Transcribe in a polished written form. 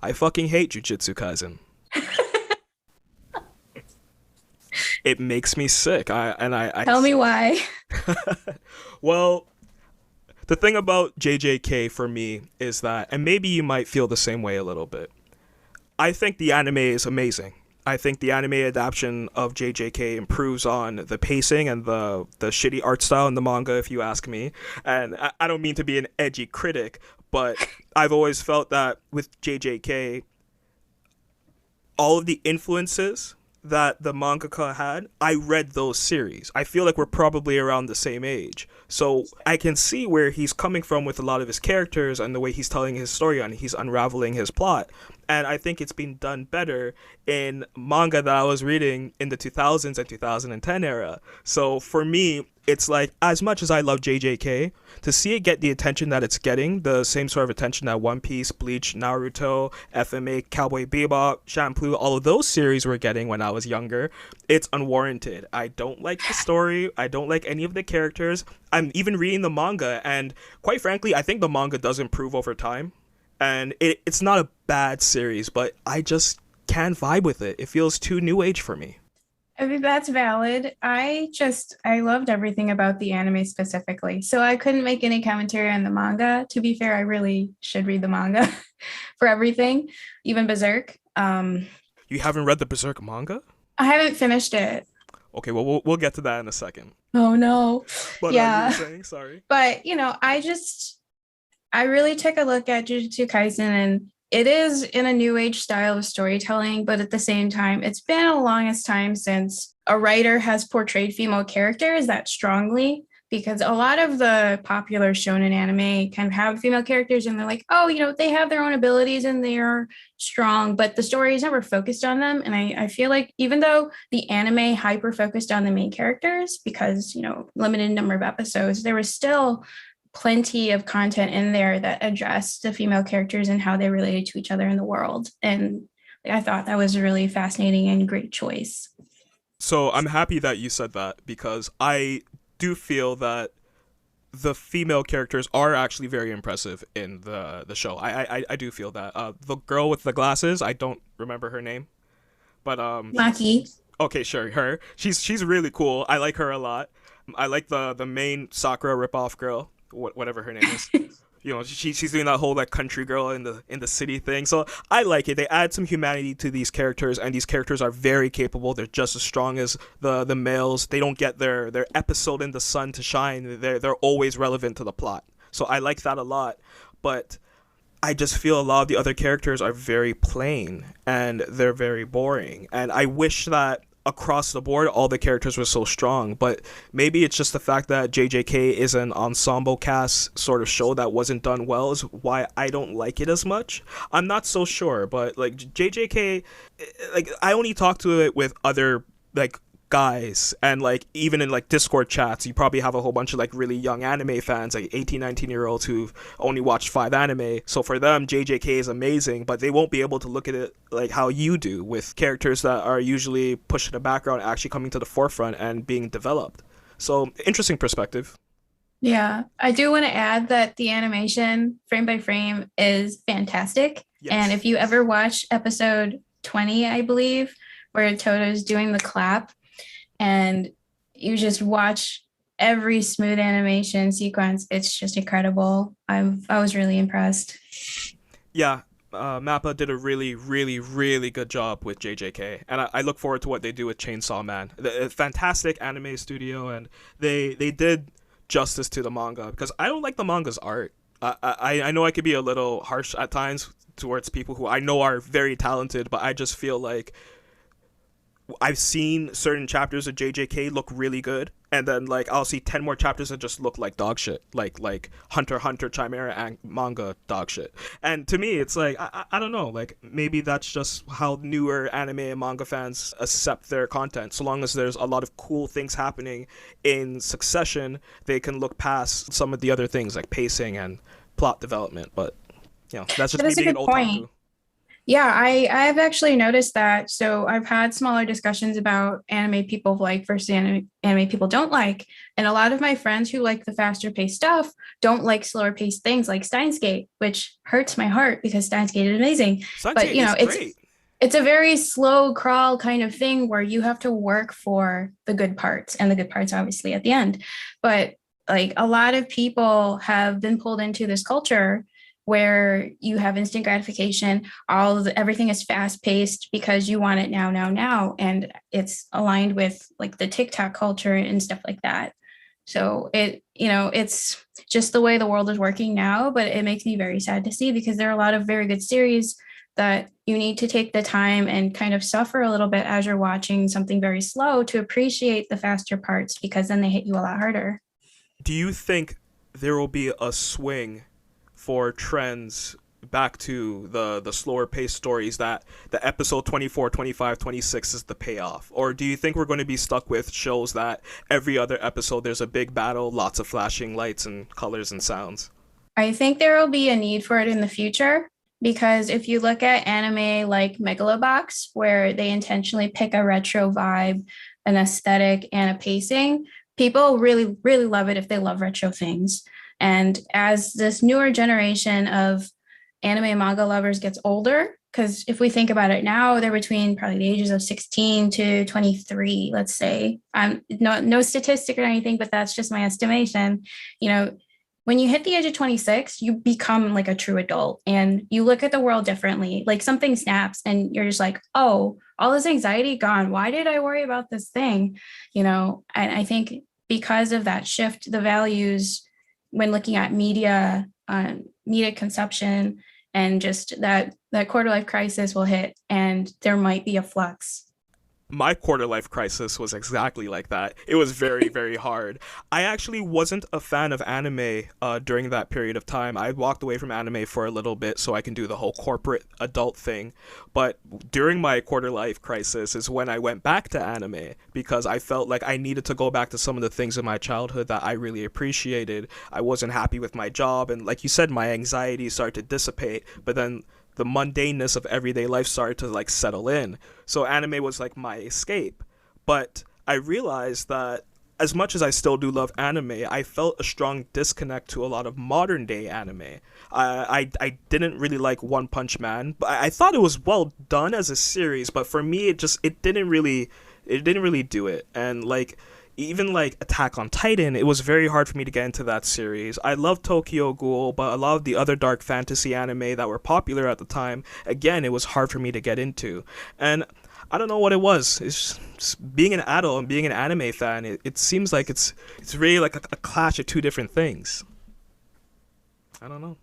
I fucking hate Jujutsu Kaisen. It makes me sick. I Tell me why. well, the thing about JJK for me is that, and maybe you might feel the same way a little bit. I think the anime is amazing. I think the anime adaptation of JJK improves on the pacing and the shitty art style in the manga, if you ask me. And I don't mean to be an edgy critic, but I've always felt that with JJK, all of the influences that the mangaka had, I read those series. I feel like we're probably around the same age. So I can see where he's coming from with a lot of his characters and the way he's telling his story and he's unraveling his plot. And I think it's been done better in manga that I was reading in the 2000s and 2010 era. So for me, it's like, as much as I love JJK, to see it get the attention that it's getting, the same sort of attention that One Piece, Bleach, Naruto, FMA, Cowboy Bebop, Shampoo, all of those series were getting when I was younger, it's unwarranted. I don't like the story. I don't like any of the characters. I'm even reading the manga, and quite frankly, I think the manga does improve over time. And it's not a bad series, but I just can't vibe with it. It feels too new age for me. I mean, that's valid. I loved everything about the anime specifically. So I couldn't make any commentary on the manga. To be fair, I really should read the manga for everything, even Berserk. You haven't read the Berserk manga? I haven't finished it. Okay, well, we'll get to that in a second. Oh no. But you were Yeah. saying, sorry. But I really took a look at Jujutsu Kaisen, and it is in a new age style of storytelling, but at the same time, it's been a longest time since a writer has portrayed female characters that strongly. Because a lot of the popular shonen anime kind of have female characters, and they're like, oh, they have their own abilities and they are strong, but the story is never focused on them. And I feel like even though the anime hyper focused on the main characters, because, limited number of episodes, there was still plenty of content in there that addressed the female characters and how they related to each other in the world. And I thought that was a really fascinating and great choice. So I'm happy that you said that because I do feel that the female characters are actually very impressive in the show. I do feel that. The girl with the glasses, I don't remember her name, but Maki. okay, sure, her. She's really cool. I like her a lot. I like the main Sakura ripoff girl, whatever her name is. She's doing that whole like country girl in the city thing. So I like it. They add some humanity to these characters, and these characters are very capable. They're just as strong as the males. They don't get their episode in the sun to shine. They're always relevant to the plot. So I like that a lot. But I just feel a lot of the other characters are very plain and they're very boring. And I wish that across the board all the characters were so strong, but maybe it's just the fact that JJK is an ensemble cast sort of show that wasn't done well is why I don't like it as much. I'm not so sure, but like JJK, like I only talk to it with other like guys, and like even in like Discord chats you probably have a whole bunch of like really young anime fans, like 18, 19-year olds who've only watched 5 anime. So for them JJK is amazing, but they won't be able to look at it like how you do, with characters that are usually pushed to the background actually coming to the forefront and being developed. So interesting perspective. Yeah, I do want to add that the animation frame by frame is fantastic. And Yes. if you ever watch episode 20, I believe, where Toto's doing the clap, and you just watch every smooth animation sequence, it's just incredible. I was really impressed. Yeah, Mappa did a really, really, really good job with JJK, and I look forward to what they do with Chainsaw Man. Fantastic anime studio, and they did justice to the manga because I don't like the manga's art. I know I could be a little harsh at times towards people who I know are very talented, but I just feel like I've seen certain chapters of JJK look really good, and then like I'll see 10 more chapters that just look like dog shit, like Hunter x Hunter Chimera manga dog shit. And to me, it's like I don't know, like maybe that's just how newer anime and manga fans accept their content. So long as there's a lot of cool things happening in succession, they can look past some of the other things like pacing and plot development. But that's just That me is a being an good point. otaku. Yeah, I've actually noticed that. So I've had smaller discussions about anime people like versus anime people don't like. And a lot of my friends who like the faster paced stuff don't like slower paced things like Steins Gate, which hurts my heart because Steins Gate is amazing. But Sanjay you is know, great. it's a very slow crawl kind of thing where you have to work for the good parts and the good parts obviously at the end. But like a lot of people have been pulled into this culture where you have instant gratification, everything is fast paced because you want it now, now, now, and it's aligned with like the TikTok culture and stuff like that. So it's just the way the world is working now, but it makes me very sad to see because there are a lot of very good series that you need to take the time and kind of suffer a little bit as you're watching something very slow to appreciate the faster parts because then they hit you a lot harder. Do you think there will be a swing for trends back to the slower paced stories, that the episode 24, 25, 26 is the payoff? Or do you think we're going to be stuck with shows that every other episode there's a big battle, lots of flashing lights and colors and sounds? I think there will be a need for it in the future because if you look at anime like Megalobox, where they intentionally pick a retro vibe, an aesthetic, and a pacing, people really, really love it if they love retro things. And as this newer generation of anime and manga lovers gets older, because if we think about it now, they're between probably the ages of 16 to 23, let's say. I'm no statistic or anything, but that's just my estimation. You know, when you hit the age of 26, you become like a true adult and you look at the world differently. Like something snaps and you're just like, oh, all this anxiety gone. Why did I worry about this thing? And I think because of that shift, the values when looking at media consumption and just that quarter life crisis will hit and there might be a flux. My quarter life crisis was exactly like that. It was very, very hard. I actually wasn't a fan of anime during that period of time. I walked away from anime for a little bit so I can do the whole corporate adult thing. But during my quarter life crisis is when I went back to anime because I felt like I needed to go back to some of the things in my childhood that I really appreciated. I wasn't happy with my job, and like you said, my anxiety started to dissipate. But then the mundaneness of everyday life started to like settle in. So anime was like my escape. But I realized that as much as I still do love anime, I felt a strong disconnect to a lot of modern day anime. I didn't really like One Punch Man, but I thought it was well done as a series. But for me, it didn't really do it. And like even like Attack on Titan, it was very hard for me to get into that series. I love Tokyo Ghoul, but a lot of the other dark fantasy anime that were popular at the time, again, it was hard for me to get into. And I don't know what it was. It's just being an adult and being an anime fan. It seems like it's really like a clash of two different things. I don't know.